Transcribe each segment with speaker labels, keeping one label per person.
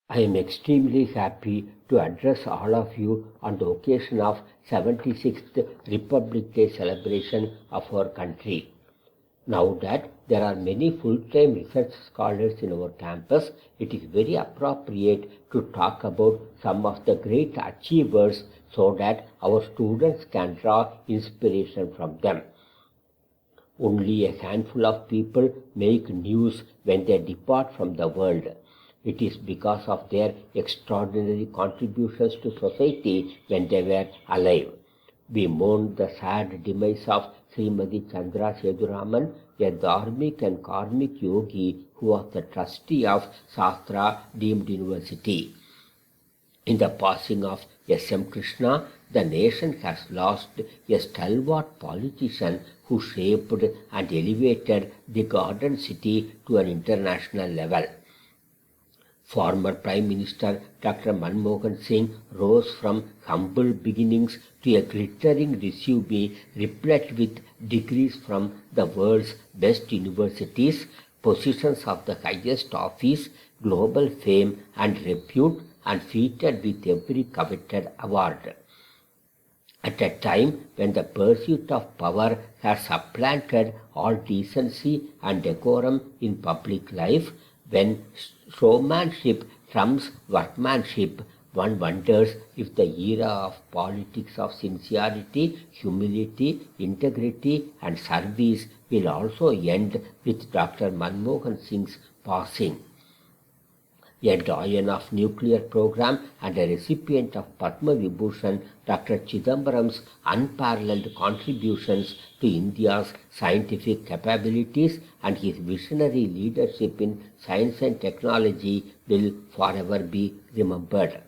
Speaker 1: I am extremely happy to address all of you on the occasion of 76th Republic Day celebration of our country. Now that there are many full-time research scholars in our campus, it is very appropriate to talk about some of the great achievers so that our students can draw inspiration from them. Only a handful of people make news when they depart from the world. It is because of their extraordinary contributions to society when they were alive. We mourn the sad demise of Srimati Chandra Seduraman, a dharmic and karmic yogi who was the trustee of Shastra Deemed University. In the passing of S.M. Krishna, the nation has lost a stalwart politician who shaped and elevated the Garden City to an international level. Former Prime Minister Dr. Manmohan Singh rose from humble beginnings to a glittering resume replete with degrees from the world's best universities, positions of the highest office, global fame and repute, and feted with every coveted award. At a time when the pursuit of power has supplanted all decency and decorum in public life, when showmanship trumps workmanship, one wonders if the era of politics of sincerity, humility, integrity, and service will also end with Dr. Manmohan Singh's passing. A doyen of nuclear program and a recipient of Padma Vibhushan, Dr. Chidambaram's unparalleled contributions to India's scientific capabilities and his visionary leadership in science and technology will forever be remembered.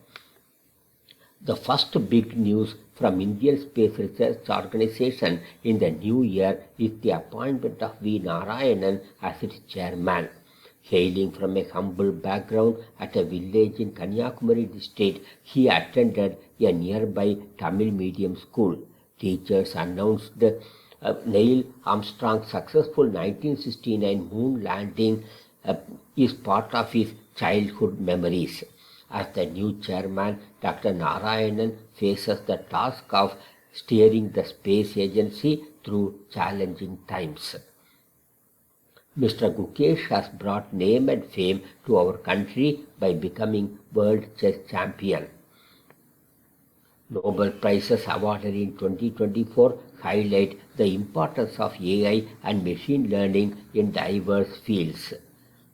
Speaker 1: The first big news from Indian Space Research Organization in the new year is the appointment of V. Narayanan as its chairman. Hailing from a humble background at a village in Kanyakumari district, he attended a nearby Tamil medium school. Teachers announced Neil Armstrong's successful 1969 moon landing is part of his childhood memories. As the new chairman, Dr. Narayanan faces the task of steering the space agency through challenging times. Mr. Gukesh has brought name and fame to our country by becoming world chess champion. Nobel Prizes awarded in 2024 highlight the importance of AI and machine learning in diverse fields.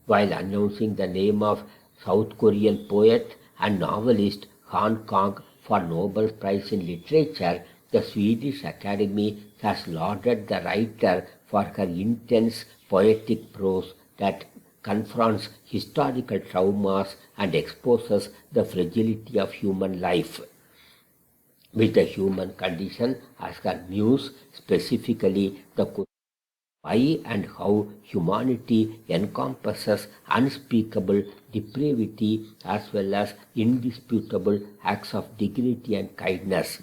Speaker 1: While announcing the name of South Korean poet and novelist Han Kang for Nobel Prize in Literature, the Swedish Academy has lauded the writer for her intense poetic prose that confronts historical traumas and exposes the fragility of human life. With the human condition as her muse, specifically the question why and how humanity encompasses unspeakable depravity as well as indisputable acts of dignity and kindness.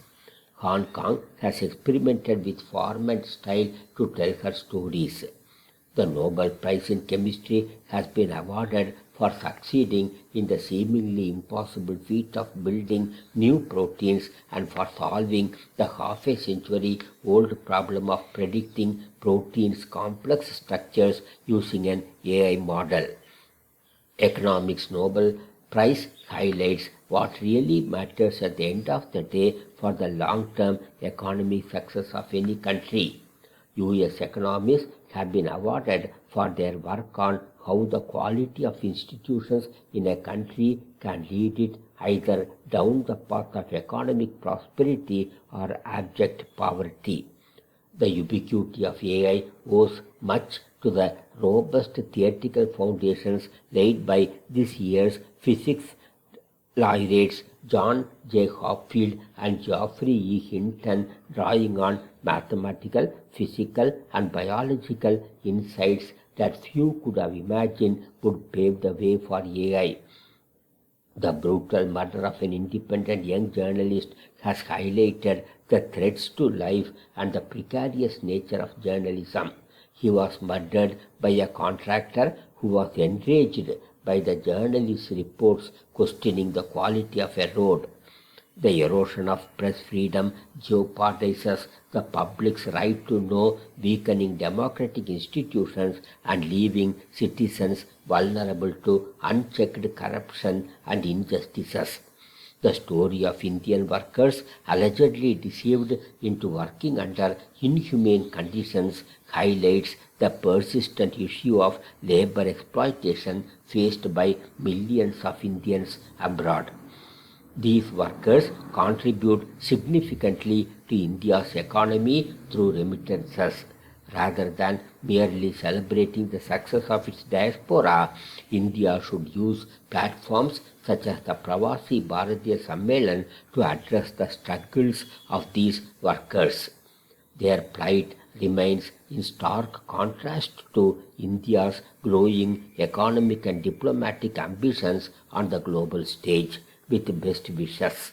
Speaker 1: Hong Kong has experimented with form and style to tell her stories. The Nobel Prize in Chemistry has been awarded for succeeding in the seemingly impossible feat of building new proteins and for solving the half-a-century-old problem of predicting proteins' complex structures using an AI model. Economics Nobel Prize highlights what really matters at the end of the day for the long-term economic success of any country. US economists have been awarded for their work on how the quality of institutions in a country can lead it either down the path of economic prosperity or abject poverty. The ubiquity of AI owes much to the robust theoretical foundations laid by this year's physics laureates John J. Hopfield and Geoffrey E. Hinton, drawing on mathematical, physical, and biological insights that few could have imagined would pave the way for AI. The brutal murder of an independent young journalist has highlighted the threats to life and the precarious nature of journalism. He was murdered by a contractor who was enraged by the journalist reports questioning the quality of a road. The erosion of press freedom jeopardizes the public's right to know, weakening democratic institutions and leaving citizens vulnerable to unchecked corruption and injustices. The story of Indian workers allegedly deceived into working under inhumane conditions highlights the persistent issue of labor exploitation faced by millions of Indians abroad. These workers contribute significantly to India's economy through remittances. Rather than merely celebrating the success of its diaspora, India should use platforms such as the Pravasi Bharatiya Sammelan to address the struggles of these workers. Their plight remains in stark contrast to India's growing economic and diplomatic ambitions on the global stage. With best wishes.